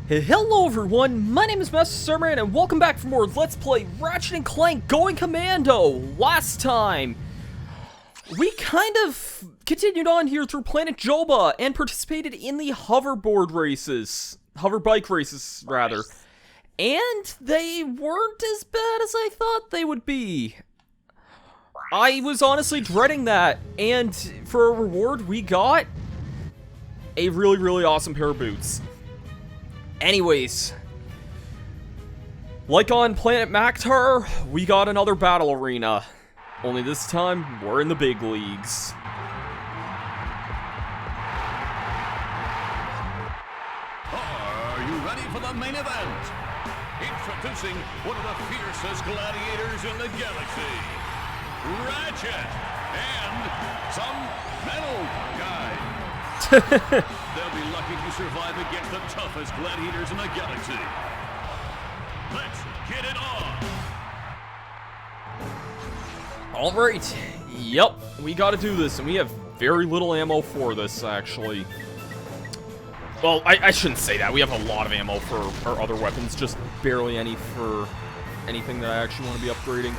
Hey, hello everyone, my name is Masterstarman and welcome back for more Let's Play Ratchet and Clank Going Commando. Last time, we kind of continued on here through Planet Joba and participated in the hoverbike races, rather. And they weren't as bad as I thought they would be. I was honestly dreading that, and for a reward, we got a really awesome pair of boots. Anyways, like on Planet Maktar, we got another battle arena. Only this time, we're in the big leagues. Are you ready for the main event? Introducing one of the fiercest gladiators in the galaxy, Ratchet and some metal guy. They'll be lucky to survive against the toughest gladiators in the galaxy. Let's get it on! Alright, yep, we gotta do this, and we have very little ammo for this, actually. Well, I shouldn't say that, we have a lot of ammo for our other weapons, just barely any for anything that I actually want to be upgrading.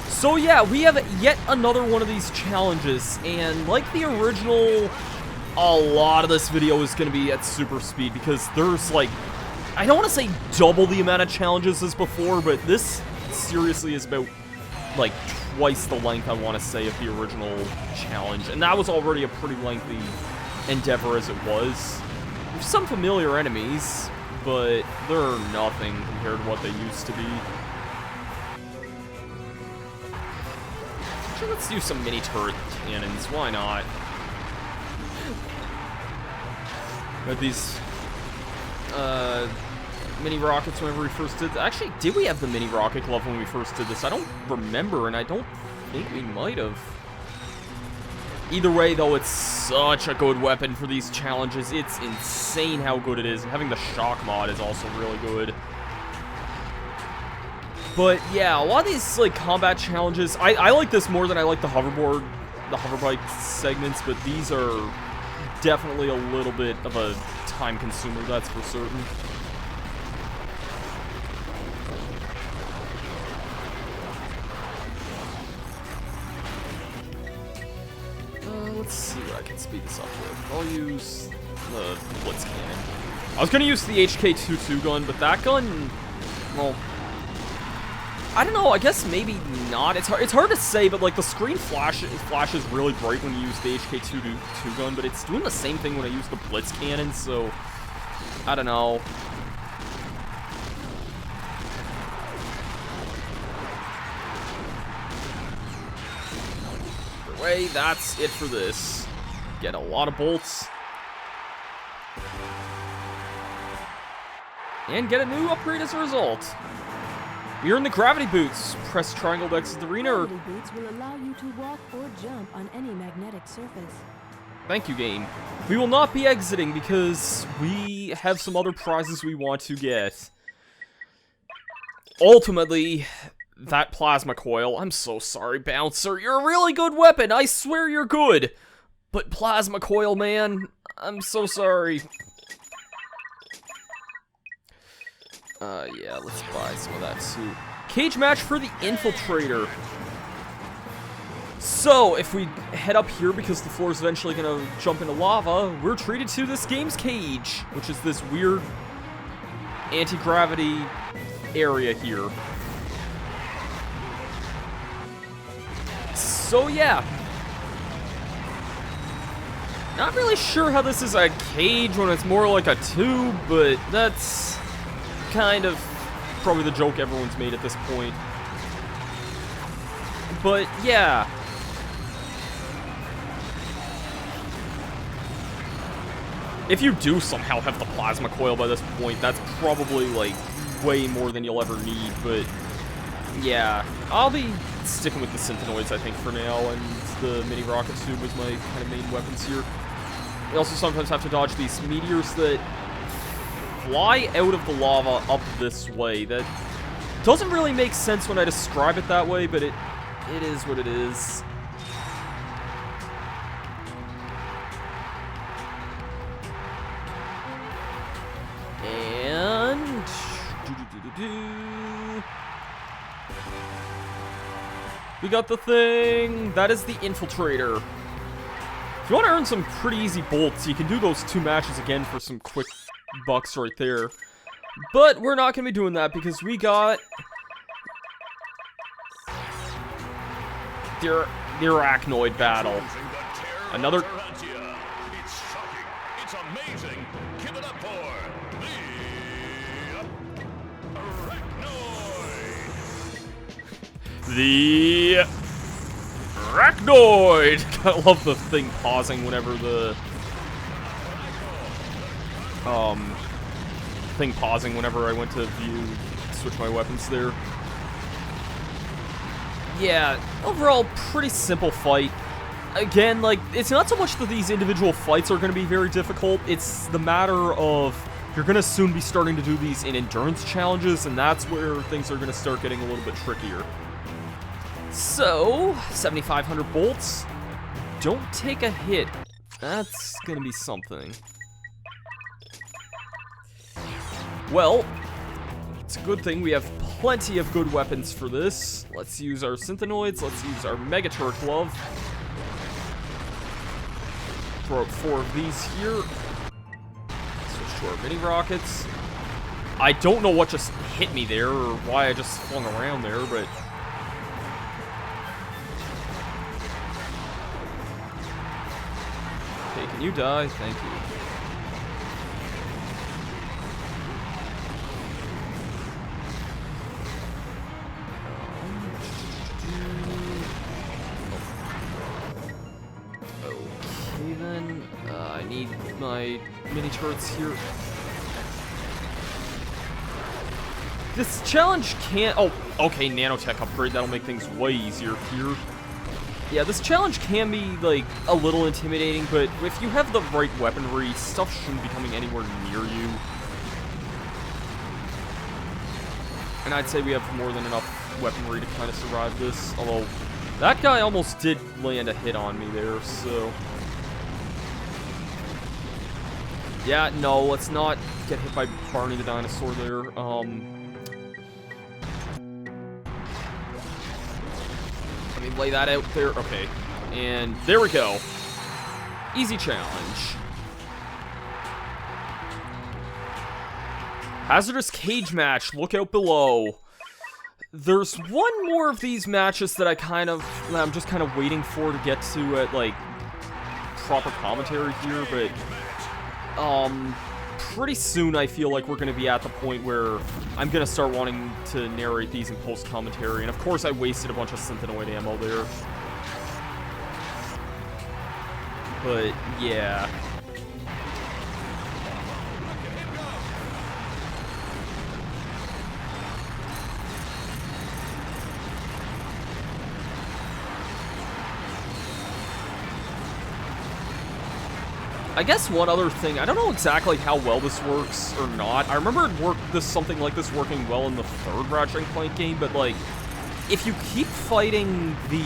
So yeah, we have yet another one of these challenges, and like the original, a lot of this video is going to be at super speed because there's like, I don't want to say double the amount of challenges as before, but this seriously is about like twice the length, I want to say, of the original challenge. And that was already a pretty lengthy endeavor as it was. There's some familiar enemies, but they're nothing compared to what they used to be. Sure, let's do some mini turret cannons, why not? We had these mini rockets whenever we first did. Actually, did we have the mini rocket glove when we first did this? I don't remember, and I don't think we might have. Either way, though, it's such a good weapon for these challenges. It's insane how good it is, and having the shock mod is also really good. But yeah, a lot of these like combat challenges, I like this more than I like the hoverbike segments, but these are definitely a little bit of a time consumer, that's for certain. Let's see what I can speed this up with. I'll use the blitz cannon. I was gonna use the HK-22 gun, but that gun, well, I don't know, I guess maybe not. It's hard to say, but like the screen flashes really bright when you use the HK-22 gun, but it's doing the same thing when I use the blitz cannon, so I don't know. Either way, that's it for this. Get a lot of bolts. And get a new upgrade as a result. We earn the gravity boots. Press triangle to exit the arena. Gravity boots will allow you to walk or jump on any magnetic surface. Thank you, game. We will not be exiting because we have some other prizes we want to get. Ultimately, that plasma coil. I'm so sorry, Bouncer. You're a really good weapon. I swear you're good. But plasma coil, man. I'm so sorry. Yeah, let's buy some of that suit. Cage match for the Infiltrator. So, if we head up here, because the floor is eventually gonna jump into lava, we're treated to this game's cage, which is this weird anti-gravity area here. So, yeah. Not really sure how this is a cage when it's more like a tube, but that's kind of probably the joke everyone's made at this point. But yeah. If you do somehow have the plasma coil by this point, that's probably like way more than you'll ever need, but yeah. I'll be sticking with the Synthenoids, I think, for now, and the mini rocket tube was my kind of main weapons here. We also sometimes have to dodge these meteors that fly out of the lava up this way. That doesn't really make sense when I describe it that way, but it is what it is. We got the thing. That is the Infiltrator. If you want to earn some pretty easy bolts, you can do those 2 matches again for some quick bucks right there. But we're not going to be doing that because we got the Arachnoid battle. Another... It's shocking. It's amazing. Give it up for the Arachnoid! I love the thing pausing whenever I went to view, switch my weapons there. Yeah, overall, pretty simple fight. Again, like, it's not so much that these individual fights are going to be very difficult, it's the matter of you're going to soon be starting to do these in endurance challenges, and that's where things are going to start getting a little bit trickier. So, 7,500 bolts. Don't take a hit. That's going to be something. Well, it's a good thing we have plenty of good weapons for this. Let's use our Synthenoids. Let's use our Megacorp glove. Throw out 4 of these here. Switch to our mini rockets. I don't know what just hit me there or why I just flung around there, but... Okay, can you die? Thank you. Okay then, I need my mini turrets here. This challenge can't... Oh, okay, nanotech upgrade, that'll make things way easier here. Yeah, this challenge can be, like, a little intimidating, but if you have the right weaponry, stuff shouldn't be coming anywhere near you. And I'd say we have more than enough weaponry to kind of survive this, although that guy almost did land a hit on me there, so... Yeah, no, let's not get hit by Barney the Dinosaur there. Let me lay that out there. Okay. And there we go. Easy challenge. Hazardous cage match. Look out below. There's one more of these matches that I'm just kind of waiting for to get to at, like, proper commentary here, but... pretty soon I feel like we're going to be at the point where I'm going to start wanting to narrate these in post-commentary, and of course I wasted a bunch of Synthenoid ammo there. But, yeah. I guess one other thing, I don't know exactly how well this works or not. I remember something like this working well in the 3rd Ratchet and Clank game, but like, if you keep fighting the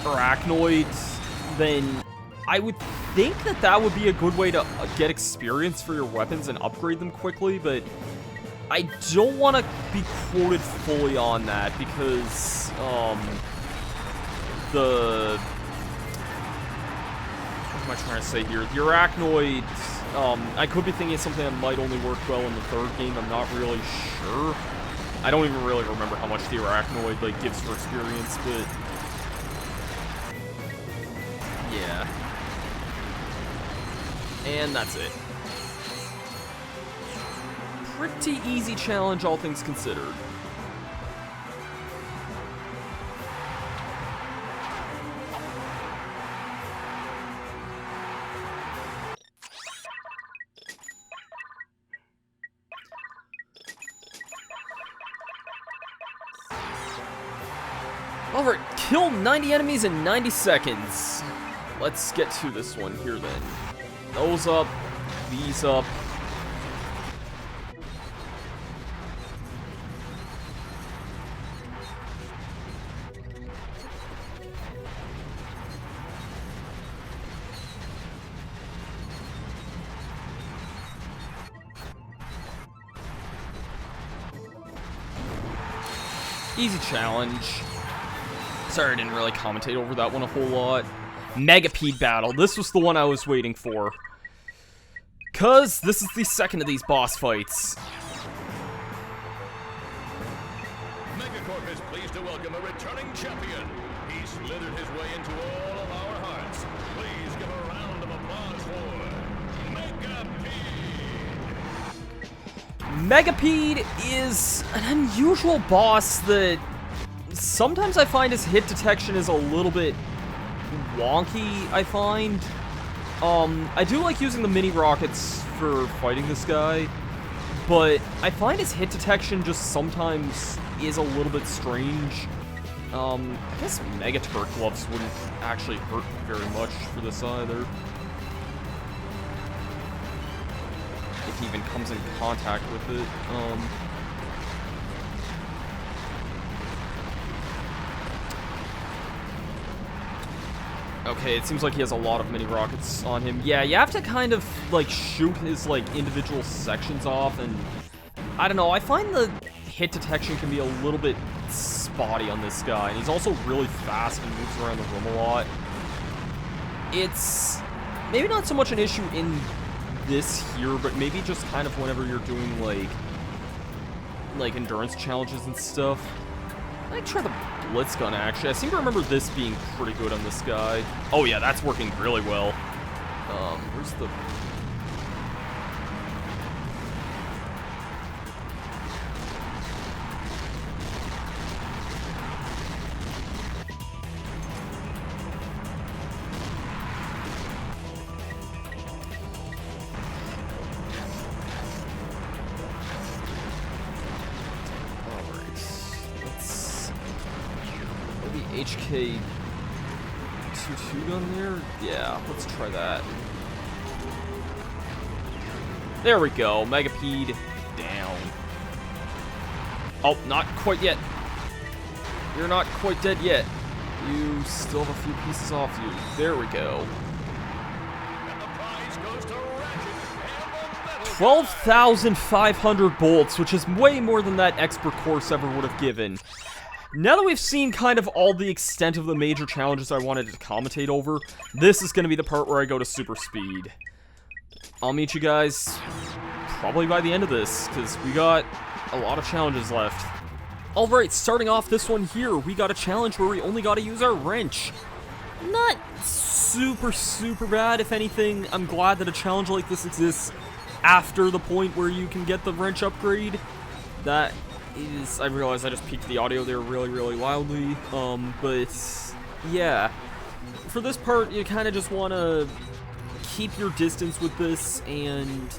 Arachnoids, then I would think that would be a good way to get experience for your weapons and upgrade them quickly, but I don't want to be quoted fully on that because, what am I trying to say here? The Arachnoid, I could be thinking of something that might only work well in the 3rd game. I'm not really sure. I don't even really remember how much the Arachnoid, like, gives for experience, but... yeah. And that's it. Pretty easy challenge, all things considered. Alright, kill 90 enemies in 90 seconds. Let's get to this one here then. Those up, these up. Easy challenge. Sorry I didn't really commentate over that one a whole lot. Megapede battle. This was the one I was waiting for. Cause this is the second of these boss fights. Megacorp is pleased to welcome a returning champion. He slithered his way into all of our hearts. Please give a round of applause for Megapede. Megapede is an unusual boss that sometimes I find his hit detection is a little bit wonky, I find. I do like using the mini rockets for fighting this guy, but I find his hit detection just sometimes is a little bit strange. I guess Mega Turk gloves wouldn't actually hurt very much for this either. If he even comes in contact with it. Okay, it seems like he has a lot of mini rockets on him. Yeah, you have to kind of, like, shoot his, like, individual sections off, and I don't know, I find the hit detection can be a little bit spotty on this guy, and he's also really fast and moves around the room a lot. It's maybe not so much an issue in this here, but maybe just kind of whenever you're doing, like endurance challenges and stuff. I might try the Blitz gun, actually. I seem to remember this being pretty good on this guy. Oh yeah, that's working really well. Where's the... HK 2 gun there? Yeah, let's try that. There we go, Megapede down. Oh, not quite yet. You're not quite dead yet. You still have a few pieces off you. There we go. And the prize goes to Ratchet and the 12,500 bolts, which is way more than that expert course ever would have given. Now that we've seen kind of all the extent of the major challenges I wanted to commentate over, this is going to be the part where I go to super speed. I'll meet you guys probably by the end of this, because we got a lot of challenges left. Alright, starting off this one here, we got a challenge where we only got to use our wrench. Not super bad, if anything. I'm glad that a challenge like this exists after the point where you can get the wrench upgrade. That is, I realize I just peaked the audio there really loudly, but yeah. For this part, you kind of just want to keep your distance with this, and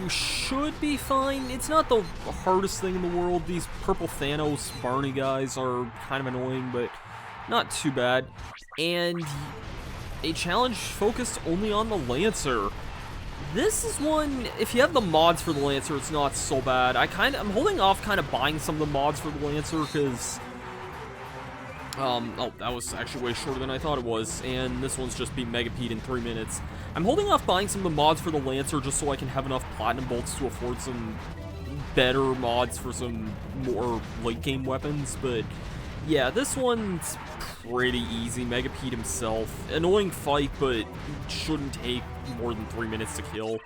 you should be fine. It's not the hardest thing in the world. These purple Thanos Barney guys are kind of annoying, but not too bad. And a challenge focused only on the Lancer. This is one, if you have the mods for the Lancer, it's not so bad. I'm holding off kind of buying some of the mods for the Lancer, because, oh, that was actually way shorter than I thought it was, and this one's just being Megapede in 3 minutes. I'm holding off buying some of the mods for the Lancer just so I can have enough Platinum Bolts to afford some better mods for some more late-game weapons, but yeah, this one's pretty easy. Megapede himself. Annoying fight, but shouldn't take more than 3 minutes to kill.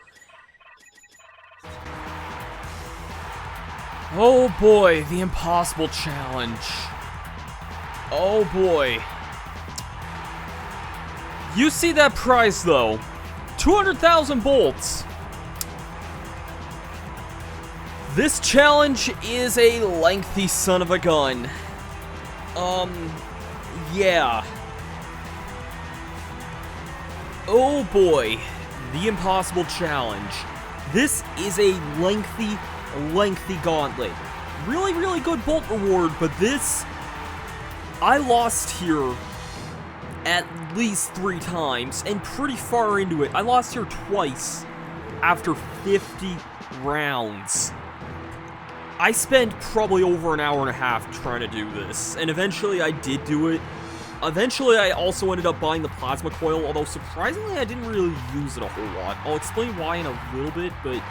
Oh boy, the impossible challenge. Oh boy. You see that prize though. 200,000 bolts. This challenge is a lengthy son of a gun. Yeah. Oh boy, the impossible challenge. This is a lengthy gauntlet. Really good bolt reward, but this, I lost here at least 3 times, and pretty far into it. I lost here twice after 50 rounds. I spent probably over an hour and a half trying to do this, and eventually I did do it. Eventually I also ended up buying the plasma coil, although surprisingly I didn't really use it a whole lot. I'll explain why in a little bit, but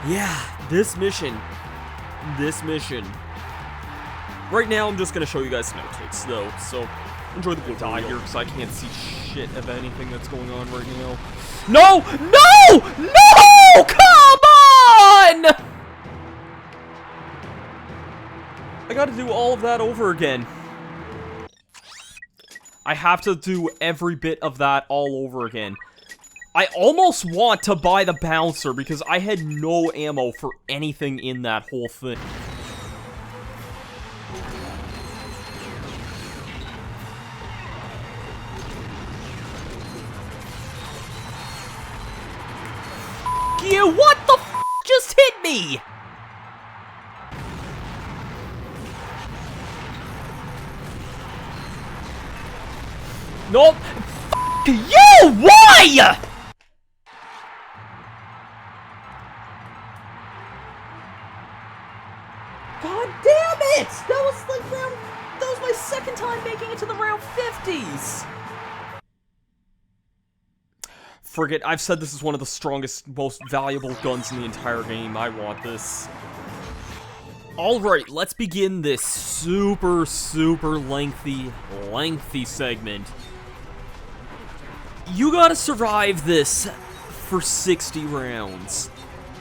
yeah, this mission, Right now, I'm just gonna show you guys some outtakes, though, so enjoy the blue die here, because I can't see shit of anything that's going on right now. No! No! No! Come on! I gotta do all of that over again. I have to do every bit of that all over again. I almost want to buy the bouncer because I had no ammo for anything in that whole thing. You, what the f just hit me? Nope. F you! Why? God damn it! That was like that was my second time making it to the round 50s. Frigate, I've said this is one of the strongest, most valuable guns in the entire game. I want this. Alright, let's begin this super lengthy segment. You gotta survive this for 60 rounds.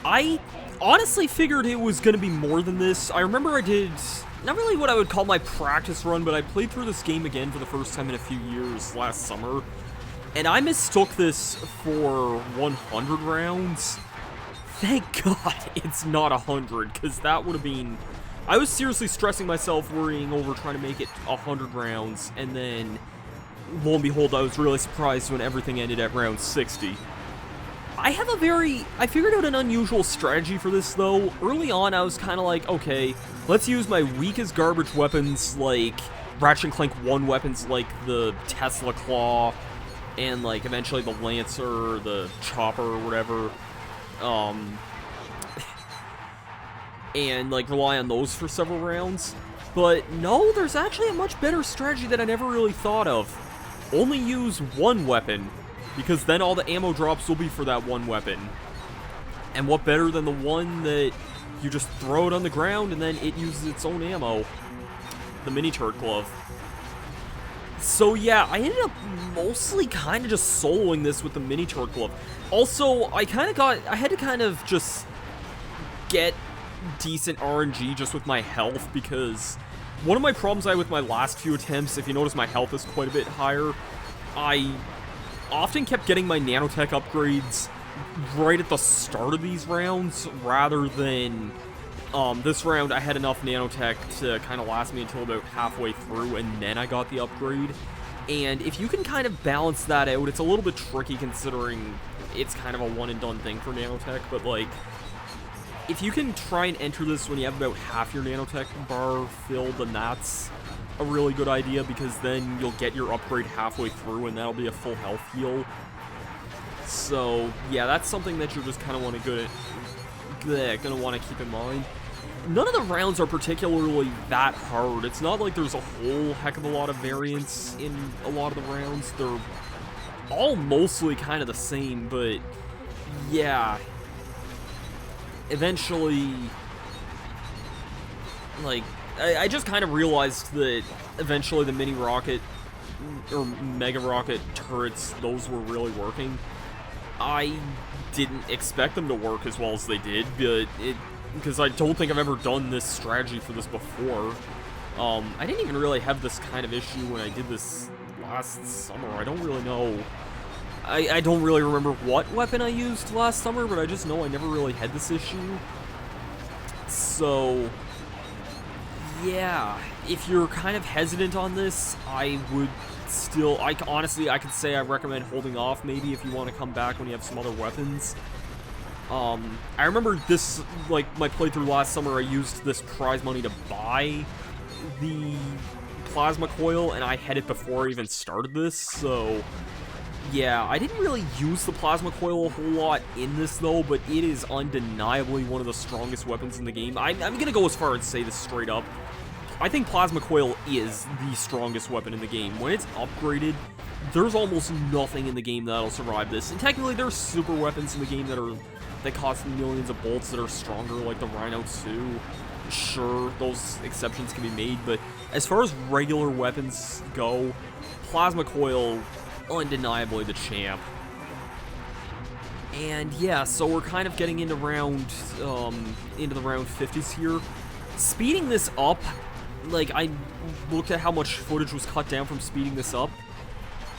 I honestly figured it was gonna be more than this. I remember I did, not really what I would call my practice run, but I played through this game again for the first time in a few years last summer. And I mistook this for 100 rounds. Thank God it's not 100, because that would have been... I was seriously stressing myself, worrying over trying to make it 100 rounds, and then, lo and behold, I was really surprised when everything ended at round 60. I figured out an unusual strategy for this, though. Early on, I was kind of like, okay, let's use my weakest garbage weapons, like Ratchet and Clank 1 weapons, like the Tesla Claw, and, like, eventually the Lancer, the Chopper, or whatever, and, like, rely on those for several rounds. But, no, there's actually a much better strategy that I never really thought of. Only use one weapon, because then all the ammo drops will be for that one weapon. And what better than the one that you just throw it on the ground and then it uses its own ammo? The mini turret glove. So yeah, I ended up mostly kind of just soloing this with the mini turret glove. Also, I had to kind of just get decent RNG just with my health, because one of my problems I had with my last few attempts, if you notice my health is quite a bit higher, I often kept getting my nanotech upgrades right at the start of these rounds, rather than this round I had enough nanotech to kind of last me until about halfway through, and then I got the upgrade. And if you can kind of balance that out, it's a little bit tricky considering it's kind of a one and done thing for nanotech, but like, if you can try and enter this when you have about half your nanotech bar filled, then that's a really good idea, because then you'll get your upgrade halfway through and that'll be a full health heal. So yeah, that's something that you're just kind of gonna want to keep in mind. None of the rounds are particularly that hard. It's not like there's a whole heck of a lot of variance in a lot of the rounds. They're all mostly kind of the same, but yeah. Eventually, like, I just kind of realized that eventually the mini rocket or mega rocket turrets, those were really working. I didn't expect them to work as well as they did, but because I don't think I've ever done this strategy for this before. I didn't even really have this kind of issue when I did this last summer. I don't really know. I don't really remember what weapon I used last summer, but I just know I never really had this issue. So, yeah, if you're kind of hesitant on this, I would still, honestly, I could say I recommend holding off maybe if you want to come back when you have some other weapons. I remember this, like, my playthrough last summer, I used this prize money to buy the plasma coil, and I had it before I even started this, so yeah, I didn't really use the plasma coil a whole lot in this, though, but it is undeniably one of the strongest weapons in the game. I'm gonna go as far as say this straight up. I think plasma coil is the strongest weapon in the game. When it's upgraded, there's almost nothing in the game that'll survive this. And technically, there's super weapons in the game that are they cost millions of bolts that are stronger, like the Rhino 2. Sure, those exceptions can be made, but as far as regular weapons go, Plasma Coil, undeniably the champ. And yeah, so we're kind of getting into the round 50s here. Speeding this up, like, I looked at how much footage was cut down from speeding this up.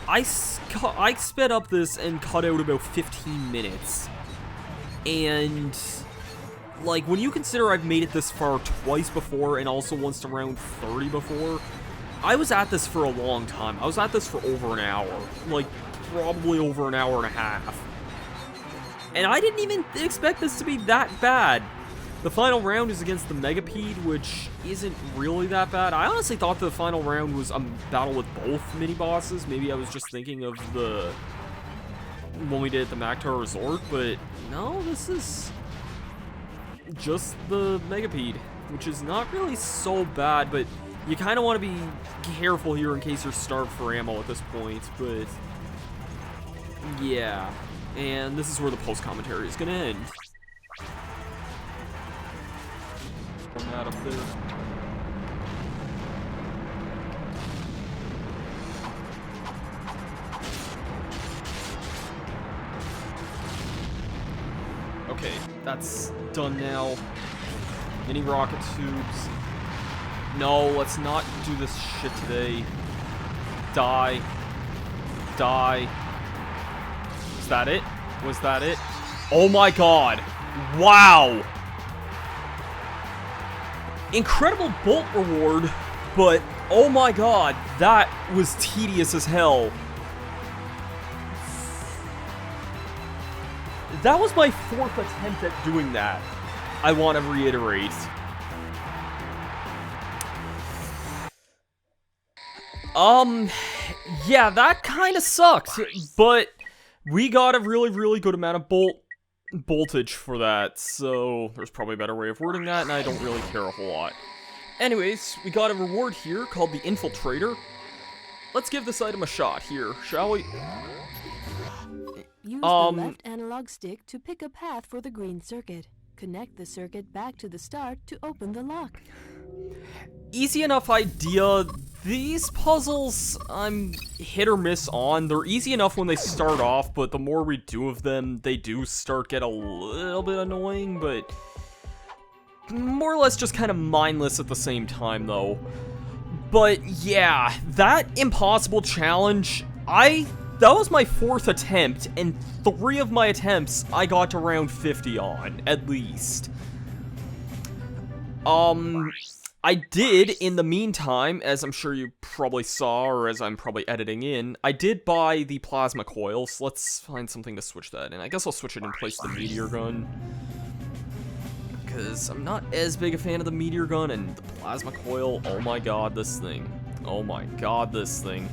I sped up this and cut out about 15 minutes. And, like, when you consider I've made it this far twice before and also once to round 30 before, I was at this for a long time. I was at this for over an hour. Like, probably over an hour and a half. And I didn't even expect this to be that bad. The final round is against the Megapede, which isn't really that bad. I honestly thought the final round was a battle with both mini-bosses. Maybe I was just thinking of the one we did at the Mactar Resort, but no, this is just the Megapede, which is not really so bad, but you kind of want to be careful here in case you're starved for ammo at this point, but yeah. And this is where the post-commentary is going to end. From that up there. Okay, that's done now. Mini rocket tubes. No, let's not do this shit today. Die. Die. Was that it? Was that it? Oh my god. Wow. Incredible bolt reward, but oh my god, that was tedious as hell. That was my 4th attempt at doing that, I want to reiterate. Yeah, that kind of sucked, but we got a really, really good amount of voltage for that, so there's probably a better way of wording that, and I don't really care a whole lot. Anyways, we got a reward here called the Infiltrator. Let's give this item a shot here, shall we? Use the left analog stick to pick a path for the green circuit. Connect the circuit back to the start to open the lock. Easy enough idea. These puzzles, I'm hit or miss on. They're easy enough when they start off, but the more we do of them, they do start get a little bit annoying, but more or less just kind of mindless at the same time, though. But yeah, that impossible challenge, that was my 4th attempt, and 3 of my attempts I got to round 50 on, at least. I did, in the meantime, as I'm sure you probably saw, or as I'm probably editing in, I did buy the plasma coil, so let's find something to switch that in. I guess I'll switch it in place of the meteor gun, because I'm not as big a fan of the meteor gun, and the plasma coil, oh my god, this thing. Oh my god, this thing.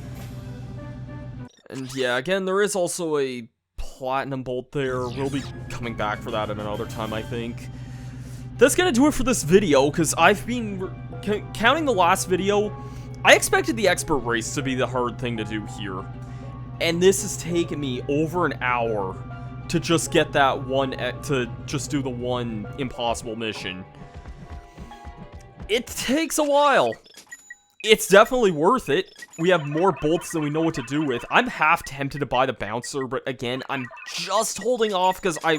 And yeah, again, there is also a platinum bolt there. We'll be coming back for that at another time, I think. That's gonna do it for this video, because I've been counting the last video. I expected the expert race to be the hard thing to do here, and this has taken me over an hour to just get that one, to just do the one impossible mission. It takes a while. It's definitely worth it. We have more bolts than we know what to do with. I'm half tempted to buy the bouncer, but again, I'm just holding off because I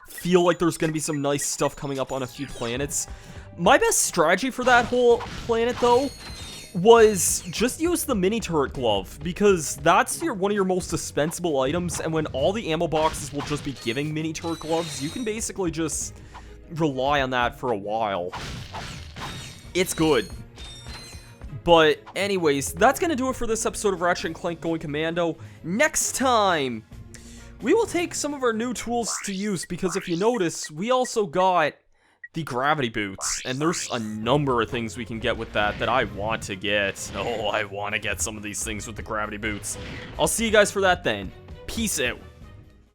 feel like there's going to be some nice stuff coming up on a few planets. My best strategy for that whole planet, though, was just use the mini turret glove, because that's one of your most dispensable items, and when all the ammo boxes will just be giving mini turret gloves, you can basically just rely on that for a while. It's good. But anyways, that's going to do it for this episode of Ratchet and Clank Going Commando. Next time, we will take some of our new tools to use, because if you notice, we also got the gravity boots, and there's a number of things we can get with that I want to get. Oh, I want to get some of these things with the gravity boots. I'll see you guys for that then. Peace out.